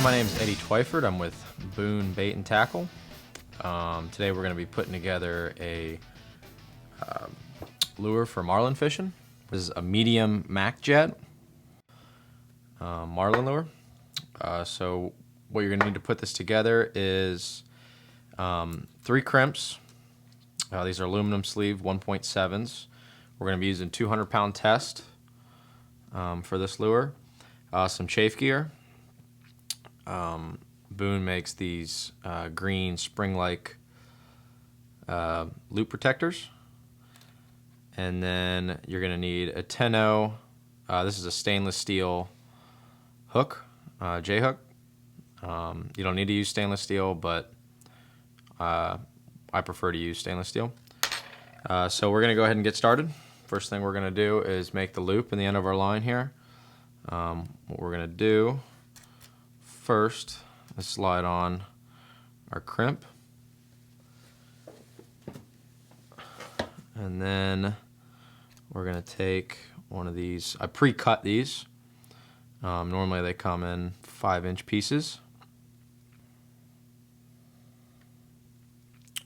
Hi, my name is Eddie Twyford. I'm with Boone Bait and Tackle. Today we're going to be putting together a lure for marlin fishing. This is a medium Mac Jet marlin lure. So what you're going to need to put this together is 3 crimps. These are aluminum sleeve 1.7s. We're going to be using 200-pound test for this lure. Some chafe gear. Boone makes these green spring-like loop protectors. And then you're going to need a 10-0. This is a stainless steel hook, J-hook. You don't need to use stainless steel, but I prefer to use stainless steel. So we're going to go ahead and get started. First thing we're going to do is make the loop in the end of our line here. What we're going to do first is slide on our crimp, and then we're going to take one of these. I pre-cut these. Normally they come in 5-inch pieces.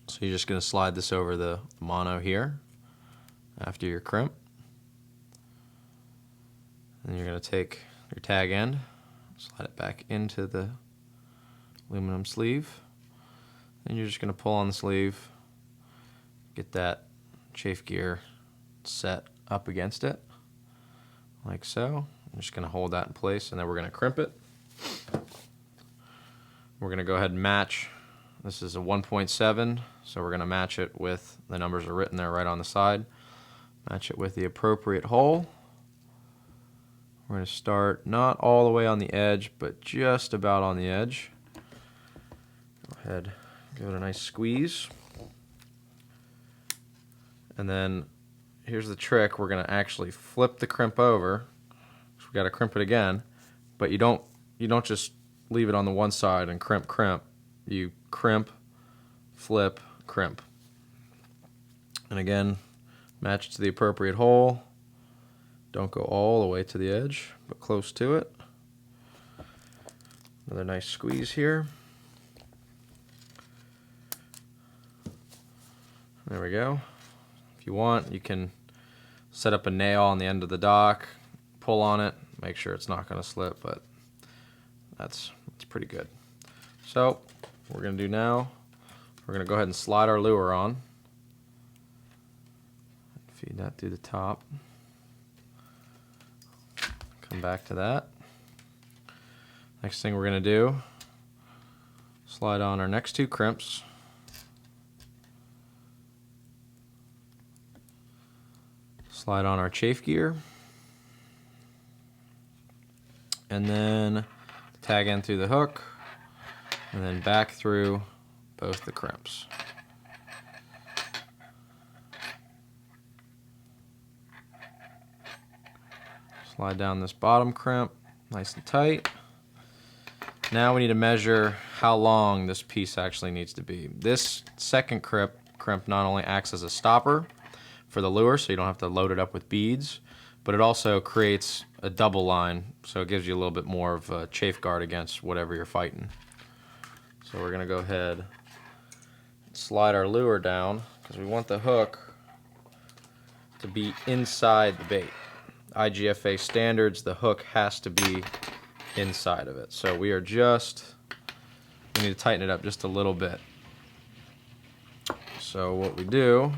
So you're just going to slide this over the mono here after your crimp. And you're going to take your tag end, slide it back into the aluminum sleeve. And you're just going to pull on the sleeve, get that chafe gear set up against it, like so. I'm just going to hold that in place, and then we're going to crimp it. We're going to go ahead and match. This is a 1.7, so we're going to match it with, the numbers are written there right on the side. Match it with the appropriate hole. We're going to start not all the way on the edge, but just about on the edge. Go ahead, give it a nice squeeze. And then here's the trick. We're going to actually flip the crimp over. So we got to crimp it again, but you don't just leave it on the one side and crimp. You crimp, flip, crimp. And again, match it to the appropriate hole. Don't go all the way to the edge, but close to it. Another nice squeeze here. There we go. If you want, you can set up a nail on the end of the dock, pull on it, make sure it's not going to slip, but that's pretty good. So what we're going to do now, we're going to go ahead and slide our lure on. Feed that through the top. Come back to that. Next thing we're going to do, slide on our next 2 crimps. Slide on our chafe gear. And then tag in through the hook, and then back through both the crimps. Slide down this bottom crimp, nice and tight. Now we need to measure how long this piece actually needs to be. This second crimp not only acts as a stopper for the lure, so you don't have to load it up with beads, but it also creates a double line, so it gives you a little bit more of a chafe guard against whatever you're fighting. So we're going to go ahead and slide our lure down, because we want the hook to be inside the bait. IGFA standards, the hook has to be inside of it. So we need to tighten it up just a little bit. So what we do,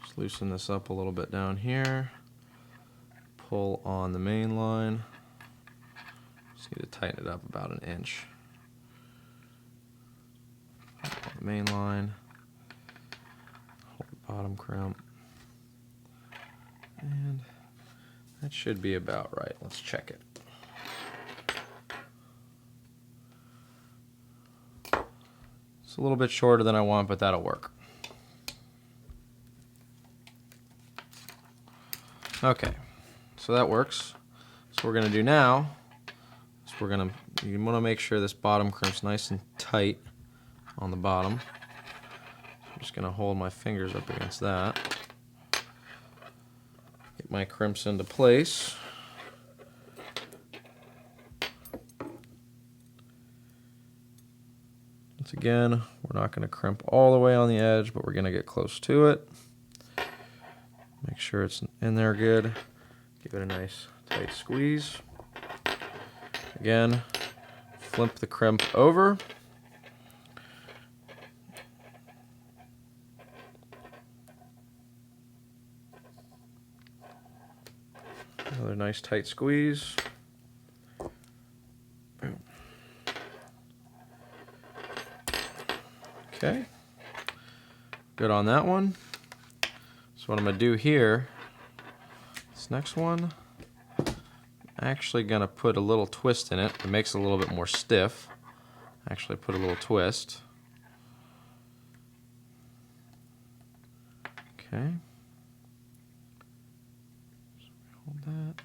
just loosen this up a little bit down here, pull on the main line, just need to tighten it up about 1 inch. On the main line, hold the bottom crimp. And that should be about right. Let's check it. It's a little bit shorter than I want, but that'll work. Okay, so that works. So what we're going to do now is you want to make sure this bottom crimp's nice and tight on the bottom. I'm just going to hold my fingers up against that. Get my crimps into place. Once again, we're not going to crimp all the way on the edge, but we're going to get close to it. Make sure it's in there good. Give it a nice tight squeeze. Again, flip the crimp over. Another nice tight squeeze. Boom. Okay. Good on that one. So what I'm going to do here, this next one, I'm actually going to put a little twist in it. It makes it a little bit more stiff. Actually put a little twist. Okay. Hold that.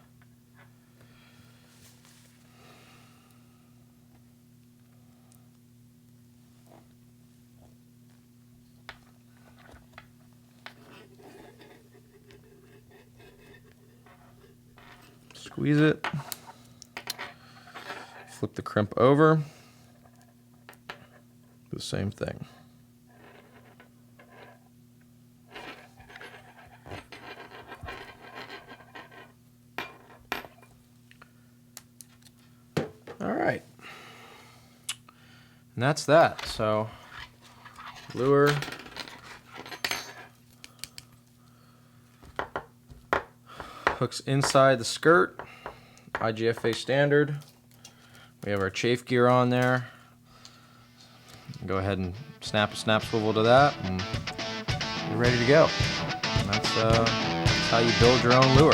Squeeze it. Flip the crimp over. Do the same thing. All right. And that's that. So, lure. Hooks inside the skirt. IGFA standard. We have our chafe gear on there. Go ahead and snap a snap swivel to that, and you're ready to go. And that's how you build your own lure.